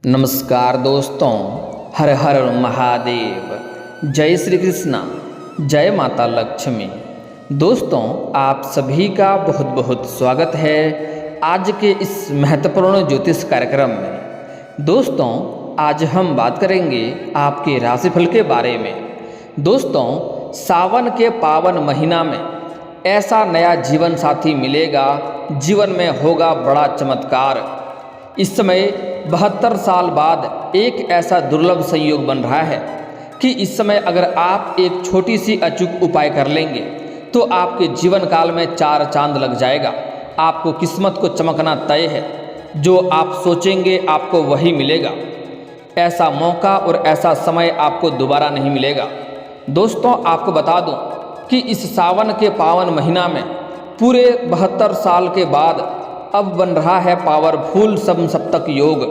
नमस्कार दोस्तों, हर हर महादेव। जय श्री कृष्णा, जय माता लक्ष्मी। दोस्तों, आप सभी का बहुत बहुत स्वागत है आज के इस महत्वपूर्ण ज्योतिष कार्यक्रम में। दोस्तों, आज हम बात करेंगे आपके राशिफल के बारे में। दोस्तों, सावन के पावन महीना में ऐसा नया जीवन साथी मिलेगा, जीवन में होगा बड़ा चमत्कार। इस समय 72 साल बाद एक ऐसा दुर्लभ संयोग बन रहा है कि इस समय अगर आप एक छोटी सी अचूक उपाय कर लेंगे तो आपके जीवन काल में 4 चांद लग जाएगा। आपको किस्मत को चमकना तय है। जो आप सोचेंगे आपको वही मिलेगा। ऐसा मौका और ऐसा समय आपको दोबारा नहीं मिलेगा। दोस्तों, आपको बता दूं कि इस सावन के पावन महीना में पूरे 72 साल के बाद अब बन रहा है पावरफुल समसप्तक योग।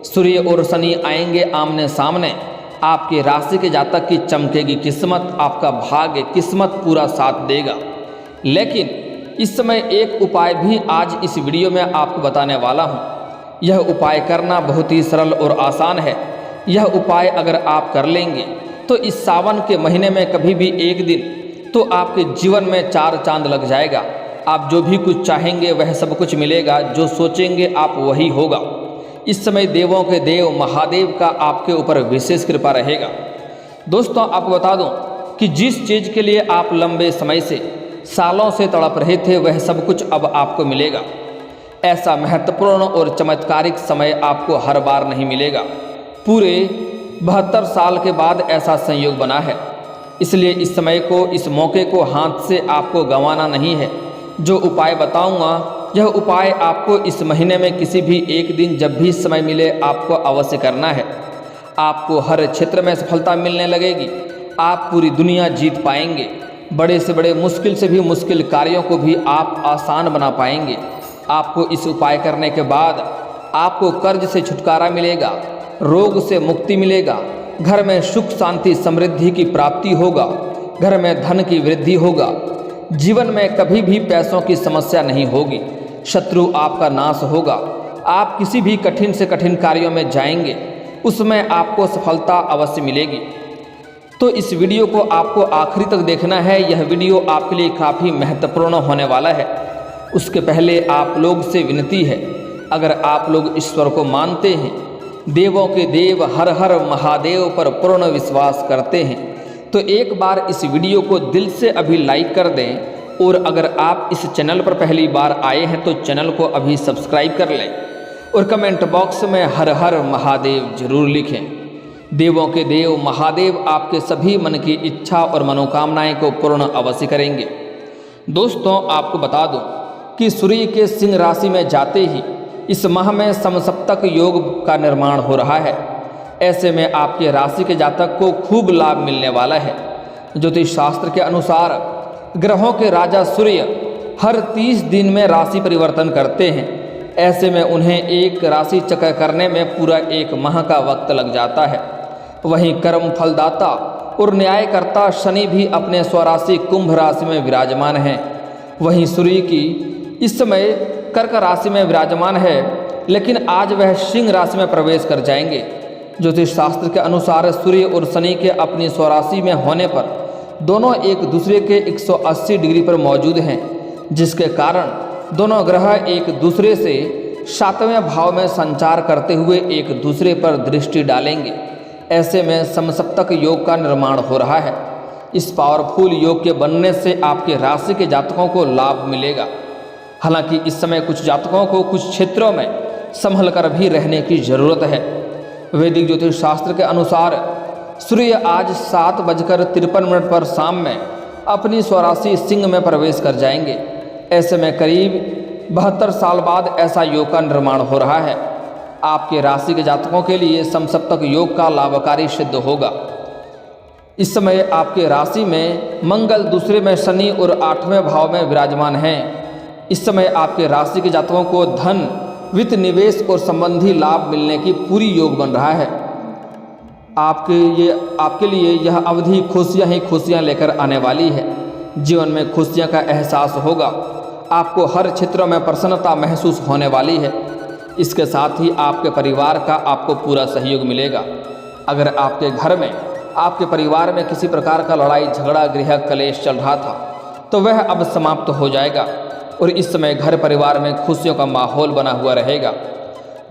सूर्य और शनि आएंगे आमने सामने। आपके राशि के जातक की चमकेगी किस्मत, आपका भाग्य किस्मत पूरा साथ देगा। लेकिन इस समय एक उपाय भी आज इस वीडियो में आपको बताने वाला हूँ। यह उपाय करना बहुत ही सरल और आसान है। यह उपाय अगर आप कर लेंगे तो इस सावन के महीने में कभी भी एक दिन तो आपके जीवन में 4 चांद लग जाएगा। आप जो भी कुछ चाहेंगे वह सब कुछ मिलेगा। जो सोचेंगे आप वही होगा। इस समय देवों के देव महादेव का आपके ऊपर विशेष कृपा रहेगा। दोस्तों, आपको बता दूं कि जिस चीज़ के लिए आप लंबे समय से सालों से तड़प रहे थे वह सब कुछ अब आपको मिलेगा। ऐसा महत्वपूर्ण और चमत्कारिक समय आपको हर बार नहीं मिलेगा। पूरे 72 साल के बाद ऐसा संयोग बना है। इसलिए इस समय को, इस मौके को हाथ से आपको गंवाना नहीं है। जो उपाय बताऊंगा यह उपाय आपको इस महीने में किसी भी एक दिन जब भी समय मिले आपको अवश्य करना है। आपको हर क्षेत्र में सफलता मिलने लगेगी। आप पूरी दुनिया जीत पाएंगे। बड़े से बड़े, मुश्किल से भी मुश्किल कार्यों को भी आप आसान बना पाएंगे। आपको इस उपाय करने के बाद आपको कर्ज से छुटकारा मिलेगा, रोग से मुक्ति मिलेगा, घर में सुख शांति समृद्धि की प्राप्ति होगा, घर में धन की वृद्धि होगा, जीवन में कभी भी पैसों की समस्या नहीं होगी, शत्रु आपका नाश होगा। आप किसी भी कठिन से कठिन कार्यों में जाएंगे उसमें आपको सफलता अवश्य मिलेगी। तो इस वीडियो को आपको आखिरी तक देखना है। यह वीडियो आपके लिए काफ़ी महत्वपूर्ण होने वाला है। उसके पहले आप लोग से विनती है, अगर आप लोग ईश्वर को मानते हैं, देवों के देव हर हर महादेव पर पूर्ण विश्वास करते हैं, तो एक बार इस वीडियो को दिल से अभी लाइक कर दें। और अगर आप इस चैनल पर पहली बार आए हैं तो चैनल को अभी सब्सक्राइब कर लें और कमेंट बॉक्स में हर हर महादेव जरूर लिखें। देवों के देव महादेव आपके सभी मन की इच्छा और मनोकामनाएं को पूर्ण अवश्य करेंगे। दोस्तों, आपको बता दूं कि सूर्य के सिंह राशि में जाते ही इस माह में समसप्तक योग का निर्माण हो रहा है। ऐसे में आपके राशि के जातक को खूब लाभ मिलने वाला है। ज्योतिष शास्त्र के अनुसार ग्रहों के राजा सूर्य हर 30 दिन में राशि परिवर्तन करते हैं। ऐसे में उन्हें एक राशि चक्र करने में पूरा 1 माह का वक्त लग जाता है। वहीं कर्म फलदाता और न्यायकर्ता शनि भी अपने स्वराशि कुंभ राशि में विराजमान हैं। वहीं सूर्य की इस समय कर्क राशि में विराजमान है, लेकिन आज वह सिंह राशि में प्रवेश कर जाएंगे। ज्योतिष शास्त्र के अनुसार सूर्य और शनि के अपनी स्वराशि में होने पर दोनों एक दूसरे के 180 डिग्री पर मौजूद हैं, जिसके कारण दोनों ग्रह एक दूसरे से 7वें भाव में संचार करते हुए एक दूसरे पर दृष्टि डालेंगे। ऐसे में समसप्तक योग का निर्माण हो रहा है। इस पावरफुल योग के बनने से आपके राशि के जातकों को लाभ मिलेगा। हालांकि इस समय कुछ जातकों को कुछ क्षेत्रों में संभल कर भी रहने की जरूरत है। वैदिक ज्योतिष शास्त्र के अनुसार सूर्य आज 7:53 पर शाम में अपनी स्वराशि सिंह में प्रवेश कर जाएंगे। ऐसे में करीब 72 साल बाद ऐसा योग का निर्माण हो रहा है। आपके राशि के जातकों के लिए समसप्तक योग का लाभकारी सिद्ध होगा। इस समय आपके राशि में मंगल दूसरे में शनि और 8वें भाव में विराजमान हैं। इस समय आपके राशि के जातकों को धन, वित्त, निवेश और संबंधी लाभ मिलने की पूरी योग बन रहा है। आपके लिए यह अवधि खुशियां ही खुशियां लेकर आने वाली है। जीवन में खुशियां का एहसास होगा। आपको हर क्षेत्र में प्रसन्नता महसूस होने वाली है। इसके साथ ही आपके परिवार का आपको पूरा सहयोग मिलेगा। अगर आपके घर में, आपके परिवार में किसी प्रकार का लड़ाई झगड़ा गृह कलेश चल रहा था तो वह अब समाप्त हो जाएगा और इस समय घर परिवार में खुशियों का माहौल बना हुआ रहेगा,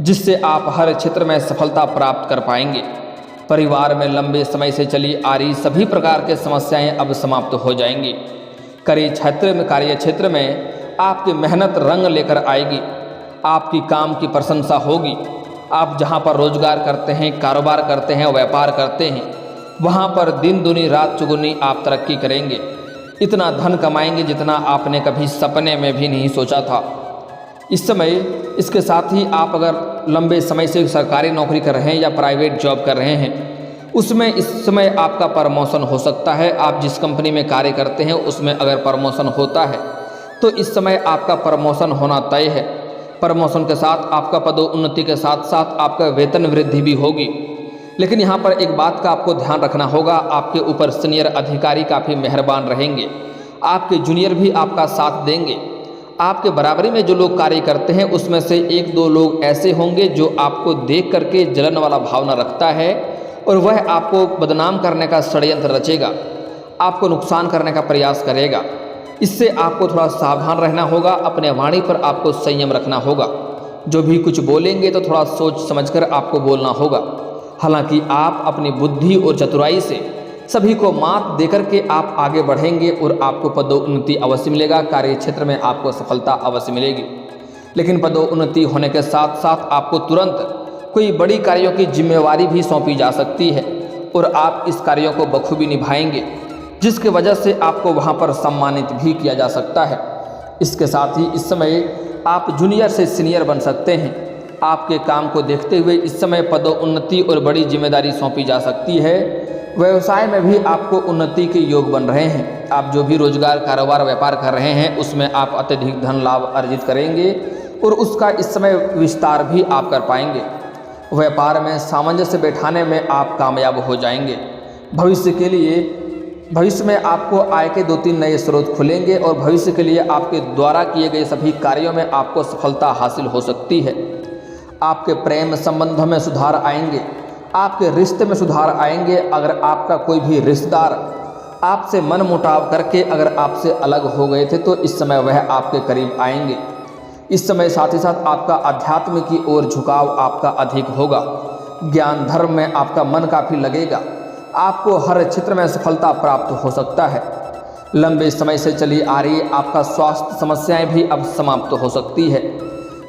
जिससे आप हर क्षेत्र में सफलता प्राप्त कर पाएंगे। परिवार में लंबे समय से चली आ रही सभी प्रकार के समस्याएं अब समाप्त हो जाएंगी। कार्य क्षेत्र में आपकी मेहनत रंग लेकर आएगी। आपकी काम की प्रशंसा होगी। आप जहां पर रोजगार करते हैं, कारोबार करते हैं, व्यापार करते हैं, वहां पर दिन दुनी रात चुगुनी आप तरक्की करेंगे। इतना धन कमाएंगे जितना आपने कभी सपने में भी नहीं सोचा था। इस समय इसके साथ ही आप अगर लंबे समय से सरकारी नौकरी कर रहे हैं या प्राइवेट जॉब कर रहे हैं, उसमें इस समय आपका प्रमोशन हो सकता है। आप जिस कंपनी में कार्य करते हैं उसमें अगर प्रमोशन होता है तो इस समय आपका प्रमोशन होना तय है। प्रमोशन के साथ आपका पदोन्नति के साथ साथ आपका वेतन वृद्धि भी होगी। लेकिन यहाँ पर एक बात का आपको ध्यान रखना होगा, आपके ऊपर सीनियर अधिकारी काफ़ी मेहरबान रहेंगे। आपके जूनियर भी आपका साथ देंगे। आपके बराबरी में जो लोग कार्य करते हैं उसमें से एक दो लोग ऐसे होंगे जो आपको देख करके जलन वाला भावना रखता है और वह आपको बदनाम करने का षड्यंत्र रचेगा, आपको नुकसान करने का प्रयास करेगा। इससे आपको थोड़ा सावधान रहना होगा। अपने वाणी पर आपको संयम रखना होगा। जो भी कुछ बोलेंगे तो थोड़ा सोच समझकर आपको बोलना होगा। हालांकि आप अपनी बुद्धि और चतुराई से सभी को मात देकर के आप आगे बढ़ेंगे और आपको पदोन्नति अवश्य मिलेगा। कार्य क्षेत्र में आपको सफलता अवश्य मिलेगी। लेकिन पदोन्नति होने के साथ साथ आपको तुरंत कोई बड़ी कार्यों की जिम्मेवारी भी सौंपी जा सकती है और आप इस कार्यों को बखूबी निभाएंगे, जिसकी वजह से आपको वहां पर सम्मानित भी किया जा सकता है। इसके साथ ही इस समय आप जूनियर से सीनियर बन सकते हैं। आपके काम को देखते हुए इस समय पदोन्नति और बड़ी जिम्मेदारी सौंपी जा सकती है। व्यवसाय में भी आपको उन्नति के योग बन रहे हैं। आप जो भी रोजगार कारोबार व्यापार कर रहे हैं उसमें आप अत्यधिक धन लाभ अर्जित करेंगे और उसका इस समय विस्तार भी आप कर पाएंगे। व्यापार में सामंजस्य बैठाने में आप कामयाब हो जाएंगे। भविष्य में आपको आय के 2-3 नए स्रोत खुलेंगे और भविष्य के लिए आपके द्वारा किए गए सभी कार्यों में आपको सफलता हासिल हो सकती है। आपके प्रेम संबंधों में सुधार आएंगे। आपके रिश्ते में सुधार आएंगे। अगर आपका कोई भी रिश्तेदार आपसे मन मुटाव करके अगर आपसे अलग हो गए थे तो इस समय वह आपके करीब आएंगे। इस समय साथ ही साथ आपका अध्यात्म की ओर झुकाव आपका अधिक होगा। ज्ञान धर्म में आपका मन काफ़ी लगेगा। आपको हर क्षेत्र में सफलता प्राप्त हो सकता है। लंबे समय से चली आ रही आपका स्वास्थ्य समस्याएं भी अब समाप्त हो सकती है।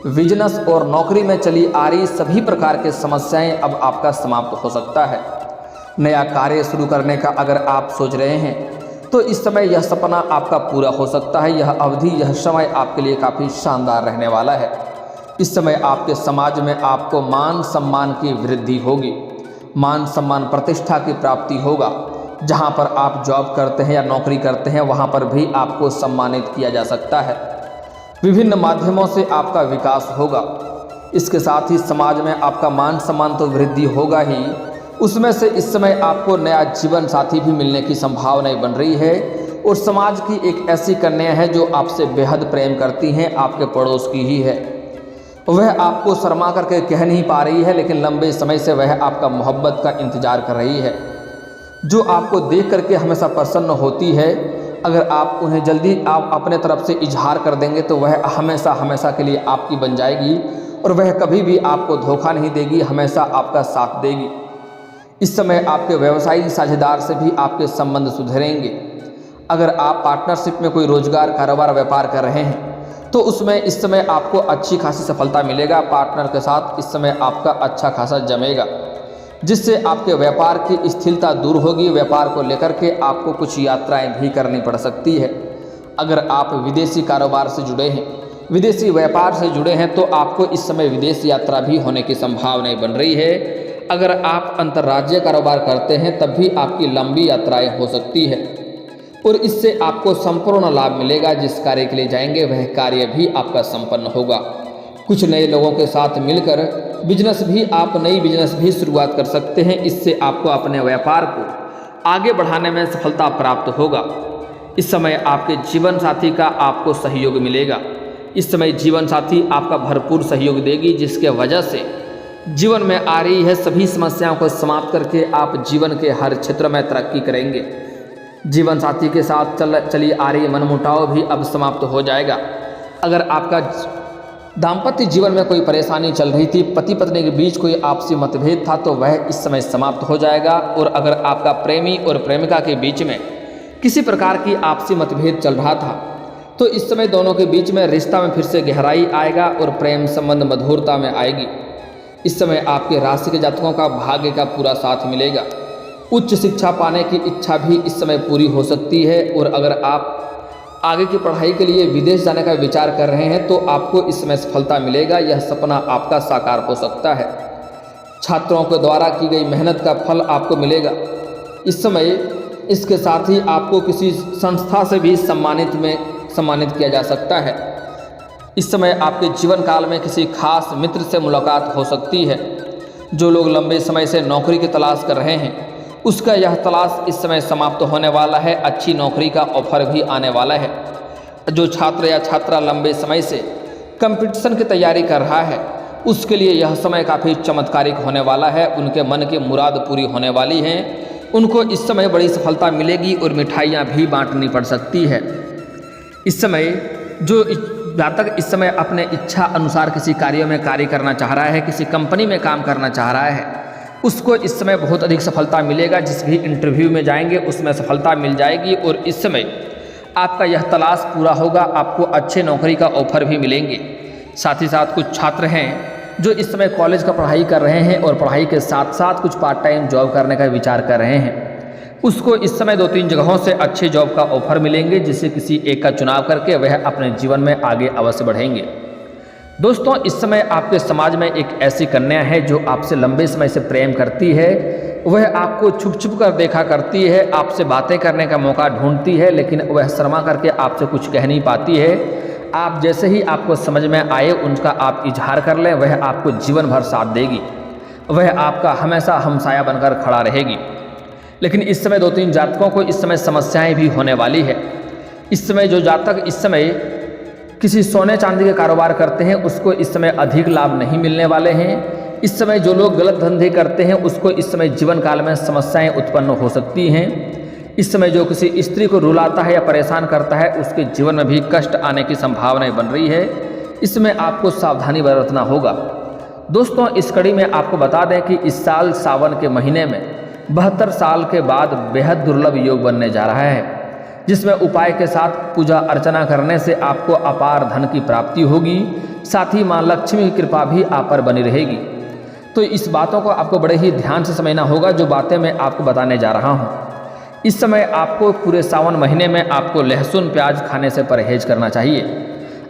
बिजनेस और नौकरी में चली आ रही सभी प्रकार के समस्याएं अब आपका समाप्त हो सकता है। नया कार्य शुरू करने का अगर आप सोच रहे हैं तो इस समय यह सपना आपका पूरा हो सकता है। यह अवधि, यह समय आपके लिए काफ़ी शानदार रहने वाला है। इस समय आपके समाज में आपको मान सम्मान की वृद्धि होगी। मान सम्मान प्रतिष्ठा की प्राप्ति होगा। जहां पर आप जॉब करते हैं या नौकरी करते हैं वहां पर भी आपको सम्मानित किया जा सकता है। विभिन्न माध्यमों से आपका विकास होगा। इसके साथ ही समाज में आपका मान सम्मान तो वृद्धि होगा ही, उसमें से इस समय आपको नया जीवन साथी भी मिलने की संभावनाएं बन रही है और समाज की एक ऐसी कन्या है जो आपसे बेहद प्रेम करती हैं, आपके पड़ोस की ही है। वह आपको शर्मा करके कह नहीं पा रही है, लेकिन लंबे समय से वह आपका मोहब्बत का इंतजार कर रही है, जो आपको देख करके हमेशा प्रसन्न होती है। अगर आप उन्हें जल्दी आप अपने तरफ से इजहार कर देंगे तो वह हमेशा हमेशा के लिए आपकी बन जाएगी और वह कभी भी आपको धोखा नहीं देगी, हमेशा आपका साथ देगी। इस समय आपके व्यवसायिक साझेदार से भी आपके संबंध सुधरेंगे। अगर आप पार्टनरशिप में कोई रोजगार कारोबार व्यापार कर रहे हैं तो उसमें इस समय आपको अच्छी खासी सफलता मिलेगा। पार्टनर के साथ इस समय आपका अच्छा खासा जमेगा, जिससे आपके व्यापार की स्थिरता दूर होगी। व्यापार को लेकर के आपको कुछ यात्राएं भी करनी पड़ सकती है। अगर आप विदेशी कारोबार से जुड़े हैं, विदेशी व्यापार से जुड़े हैं तो आपको इस समय विदेश यात्रा भी होने की संभावनाएं बन रही है। अगर आप अंतर्राज्यीय कारोबार करते हैं तब भी आपकी लंबी यात्राएं हो सकती है और इससे आपको संपूर्ण लाभ मिलेगा। जिस कार्य के लिए जाएंगे वह कार्य भी आपका संपन्न होगा। कुछ नए लोगों के साथ मिलकर नई बिजनेस भी शुरुआत कर सकते हैं। इससे आपको अपने व्यापार को आगे बढ़ाने में सफलता प्राप्त होगा। इस समय आपके जीवन साथी का आपको सहयोग मिलेगा। इस समय जीवन साथी आपका भरपूर सहयोग देगी, जिसके वजह से जीवन में आ रही है सभी समस्याओं को समाप्त करके आप जीवन के हर क्षेत्र में तरक्की करेंगे। जीवन साथी के साथ चली आ रही मनमुटाव भी अब समाप्त हो जाएगा। अगर आपका दाम्पत्य जीवन में कोई परेशानी चल रही थी, पति पत्नी के बीच कोई आपसी मतभेद था, तो वह इस समय समाप्त हो जाएगा। और अगर आपका प्रेमी और प्रेमिका के बीच में किसी प्रकार की आपसी मतभेद चल रहा था, तो इस समय दोनों के बीच में रिश्ता में फिर से गहराई आएगा और प्रेम संबंध मधुरता में आएगी। इस समय आपके राशि के जातकों का भाग्य का पूरा साथ मिलेगा। उच्च शिक्षा पाने की इच्छा भी इस समय पूरी हो सकती है। और अगर आप आगे की पढ़ाई के लिए विदेश जाने का विचार कर रहे हैं, तो आपको इस समय सफलता मिलेगा। यह सपना आपका साकार हो सकता है। छात्रों के द्वारा की गई मेहनत का फल आपको मिलेगा इस समय। इसके साथ ही आपको किसी संस्था से भी सम्मानित किया जा सकता है। इस समय आपके जीवन काल में किसी खास मित्र से मुलाकात हो सकती है। जो लोग लंबे समय से नौकरी की तलाश कर रहे हैं, उसका यह तलाश इस समय समाप्त होने वाला है। अच्छी नौकरी का ऑफर भी आने वाला है। जो छात्र या छात्रा लंबे समय से कंपटीशन की तैयारी कर रहा है, उसके लिए यह समय काफ़ी चमत्कारिक होने वाला है। उनके मन की मुराद पूरी होने वाली है। उनको इस समय बड़ी सफलता मिलेगी और मिठाइयाँ भी बांटनी पड़ सकती है। इस समय जो जातक इस समय अपने इच्छा अनुसार किसी कार्य में कार्य करना चाह रहा है, किसी कंपनी में काम करना चाह रहा है, उसको इस समय बहुत अधिक सफलता मिलेगा। जिस भी इंटरव्यू में जाएंगे उसमें सफलता मिल जाएगी। और इस समय आपका यह तलाश पूरा होगा। आपको अच्छे नौकरी का ऑफर भी मिलेंगे। साथ ही साथ कुछ छात्र हैं जो इस समय कॉलेज का पढ़ाई कर रहे हैं और पढ़ाई के साथ साथ कुछ पार्ट टाइम जॉब करने का विचार कर रहे हैं, उसको इस समय 2-3 जगहों से अच्छे जॉब का ऑफर मिलेंगे, जिससे किसी एक का चुनाव करके वह अपने जीवन में आगे अवश्य बढ़ेंगे। दोस्तों, इस समय आपके समाज में एक ऐसी कन्या है जो आपसे लंबे समय से प्रेम करती है। वह आपको छुप छुप कर देखा करती है, आपसे बातें करने का मौका ढूंढती है, लेकिन वह शर्मा करके आपसे कुछ कह नहीं पाती है। आप जैसे ही आपको समझ में आए उनका आप इजहार कर लें, वह आपको जीवन भर साथ देगी। वह आपका हमेशा हमसाया बनकर खड़ा रहेगी। लेकिन इस समय 2-3 जातकों को इस समय समस्याएं भी होने वाली है। इस समय जो जातक इस समय किसी सोने चांदी के कारोबार करते हैं, उसको इस समय अधिक लाभ नहीं मिलने वाले हैं। इस समय जो लोग गलत धंधे करते हैं, उसको इस समय जीवन काल में समस्याएं उत्पन्न हो सकती हैं। इस समय जो किसी स्त्री को रुलाता है या परेशान करता है, उसके जीवन में भी कष्ट आने की संभावनाएं बन रही है। इसमें आपको सावधानी बरतना होगा। दोस्तों, इस कड़ी में आपको बता दें कि इस साल सावन के महीने में 72 साल के बाद बेहद दुर्लभ योग बनने जा रहा है, जिसमें उपाय के साथ पूजा अर्चना करने से आपको अपार धन की प्राप्ति होगी। साथ ही माँ लक्ष्मी की कृपा भी आप पर बनी रहेगी। तो इस बातों को आपको बड़े ही ध्यान से समझना होगा, जो बातें मैं आपको बताने जा रहा हूँ। इस समय आपको पूरे सावन महीने में आपको लहसुन प्याज खाने से परहेज करना चाहिए।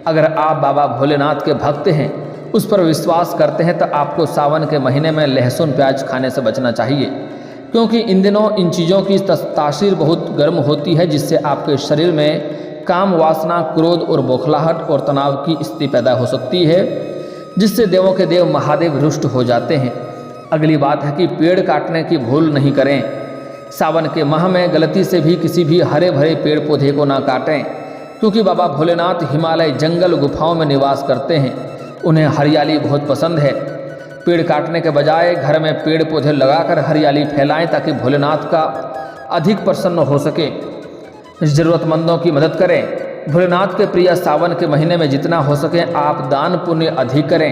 अगर आप बाबा भोलेनाथ के भक्त हैं, उस पर विश्वास करते हैं, तो आपको सावन के महीने में लहसुन प्याज खाने से बचना चाहिए, क्योंकि इन दिनों इन चीज़ों की तासीर बहुत गर्म होती है, जिससे आपके शरीर में काम वासना, क्रोध और बौखलाहट और तनाव की स्थिति पैदा हो सकती है, जिससे देवों के देव महादेव रुष्ट हो जाते हैं। अगली बात है कि पेड़ काटने की भूल नहीं करें। सावन के माह में गलती से भी किसी भी हरे भरे पेड़ पौधे को ना काटें, क्योंकि बाबा भोलेनाथ हिमालय जंगल गुफाओं में निवास करते हैं। उन्हें हरियाली बहुत पसंद है। पेड़ काटने के बजाय घर में पेड़ पौधे लगाकर हरियाली फैलाएं, ताकि भोलेनाथ का अधिक प्रसन्न हो सके। ज़रूरतमंदों की मदद करें। भोलेनाथ के प्रिय सावन के महीने में जितना हो सके आप दान पुण्य अधिक करें।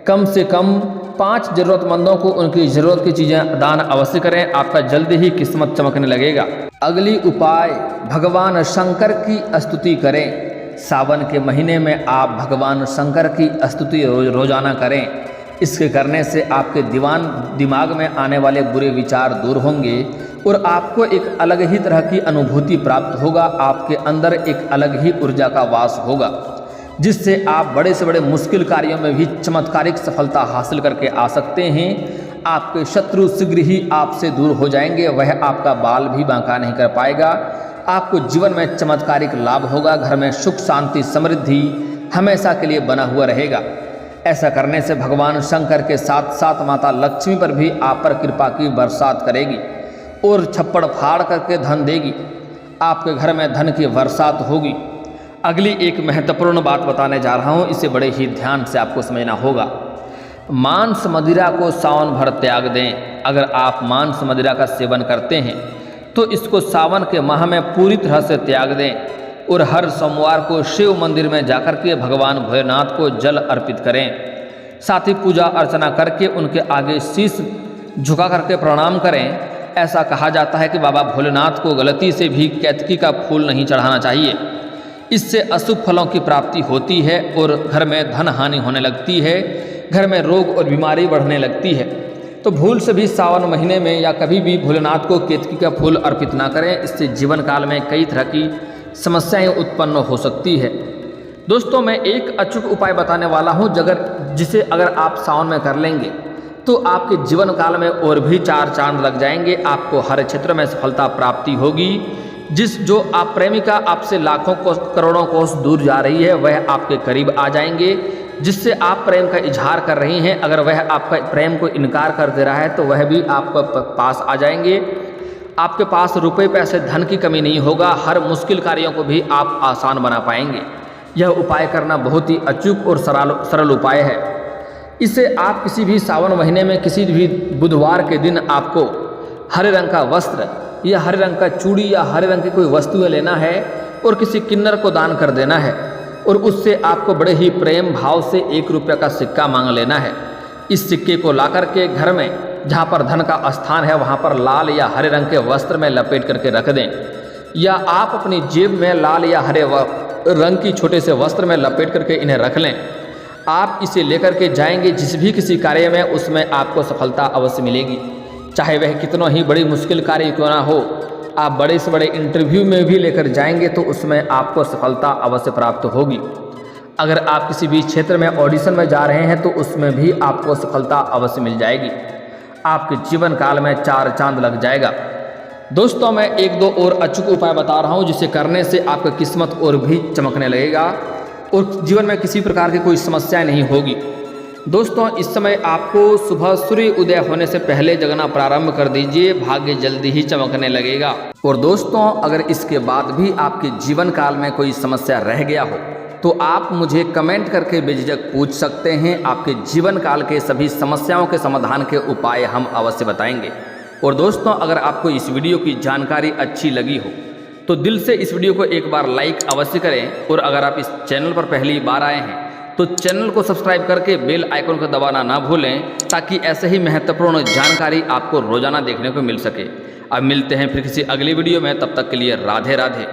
कम से कम 5 ज़रूरतमंदों को उनकी ज़रूरत की चीज़ें दान अवश्य करें। आपका जल्दी ही किस्मत चमकने लगेगा। अगली उपाय, भगवान शंकर की स्तुति करें। सावन के महीने में आप भगवान शंकर की स्तुति रोजाना करें। इसके करने से आपके दिमाग में आने वाले बुरे विचार दूर होंगे और आपको एक अलग ही तरह की अनुभूति प्राप्त होगा। आपके अंदर एक अलग ही ऊर्जा का वास होगा, जिससे आप बड़े से बड़े मुश्किल कार्यों में भी चमत्कारिक सफलता हासिल करके आ सकते हैं। आपके शत्रु शीघ्र ही आपसे दूर हो जाएंगे। वह आपका बाल भी बांका नहीं कर पाएगा। आपको जीवन में चमत्कारिक लाभ होगा। घर में सुख शांति समृद्धि हमेशा के लिए बना हुआ रहेगा। ऐसा करने से भगवान शंकर के साथ साथ माता लक्ष्मी पर भी आप पर कृपा की बरसात करेगी और छप्पड़ फाड़ करके धन देगी। आपके घर में धन की बरसात होगी। अगली एक महत्वपूर्ण बात बताने जा रहा हूँ, इसे बड़े ही ध्यान से आपको समझना होगा। मांस मदिरा को सावन भर त्याग दें। अगर आप मांस मदिरा का सेवन करते हैं तो इसको सावन के माह में पूरी तरह से त्याग दें और हर सोमवार को शिव मंदिर में जाकर के भगवान भोलेनाथ को जल अर्पित करें। साथ ही पूजा अर्चना करके उनके आगे शीश झुका करके प्रणाम करें। ऐसा कहा जाता है कि बाबा भोलेनाथ को गलती से भी केतकी का फूल नहीं चढ़ाना चाहिए। इससे अशुभ फलों की प्राप्ति होती है और घर में धन हानि होने लगती है, घर में रोग और बीमारी बढ़ने लगती है। तो भूल से भी सावन महीने में या कभी भी भोलेनाथ को केतकी का फूल अर्पित ना करें। इससे जीवन काल में कई तरह की समस्याएं उत्पन्न हो सकती है। दोस्तों, मैं एक अचूक उपाय बताने वाला हूं, जिसे अगर आप सावन में कर लेंगे तो आपके जीवन काल में और भी 4 चांद लग जाएंगे। आपको हर क्षेत्र में सफलता प्राप्ति होगी। जो आप प्रेमिका आपसे लाखों कोस करोड़ों कोस दूर जा रही है, वह आपके करीब आ जाएंगे। जिससे आप प्रेम का इजहार कर रही हैं, अगर वह आपका प्रेम को इनकार कर दे रहा है तो वह भी आपके पास आ जाएंगे। आपके पास रुपए पैसे धन की कमी नहीं होगा। हर मुश्किल कार्यों को भी आप आसान बना पाएंगे। यह उपाय करना बहुत ही अचूक और सरल उपाय है। इसे आप किसी भी सावन महीने में किसी भी बुधवार के दिन आपको हरे रंग का वस्त्र या हरे रंग का चूड़ी या हरे रंग की कोई वस्तुएं लेना है और किसी किन्नर को दान कर देना है और उससे आपको बड़े ही प्रेम भाव से 1 रुपये का सिक्का मांग लेना है। इस सिक्के को ला करके घर में जहाँ पर धन का स्थान है वहाँ पर लाल या हरे रंग के वस्त्र में लपेट करके रख दें, या आप अपनी जेब में लाल या हरे रंग की छोटे से वस्त्र में लपेट करके इन्हें रख लें। आप इसे लेकर के जाएंगे जिस भी किसी कार्य में, उसमें आपको सफलता अवश्य मिलेगी। चाहे वह कितना ही बड़ी मुश्किल कार्य क्यों ना हो, आप बड़े से बड़े इंटरव्यू में भी लेकर जाएंगे तो उसमें आपको सफलता अवश्य प्राप्त होगी। अगर आप किसी भी क्षेत्र में ऑडिशन में जा रहे हैं तो उसमें भी आपको सफलता अवश्य मिल जाएगी। आपके जीवन काल में 4 चांद लग जाएगा। दोस्तों, मैं 1-2 और अचूक उपाय बता रहा हूं, जिसे करने से आपका किस्मत और भी चमकने लगेगा और जीवन में किसी प्रकार की कोई समस्या नहीं होगी। दोस्तों, इस समय आपको सुबह सूर्य उदय होने से पहले जगना प्रारंभ कर दीजिए, भाग्य जल्दी ही चमकने लगेगा। और दोस्तों, अगर इसके बाद भी आपके जीवन काल में कोई समस्या रह गया हो तो आप मुझे कमेंट करके बेझिझक पूछ सकते हैं। आपके जीवन काल के सभी समस्याओं के समाधान के उपाय हम अवश्य बताएंगे। और दोस्तों, अगर आपको इस वीडियो की जानकारी अच्छी लगी हो तो दिल से इस वीडियो को एक बार लाइक अवश्य करें। और अगर आप इस चैनल पर पहली बार आए हैं तो चैनल को सब्सक्राइब करके बेल आइकन को दबाना ना भूलें, ताकि ऐसे ही महत्वपूर्ण जानकारी आपको रोजाना देखने को मिल सके। अब मिलते हैं फिर किसी अगली वीडियो में, तब तक के लिए राधे राधे।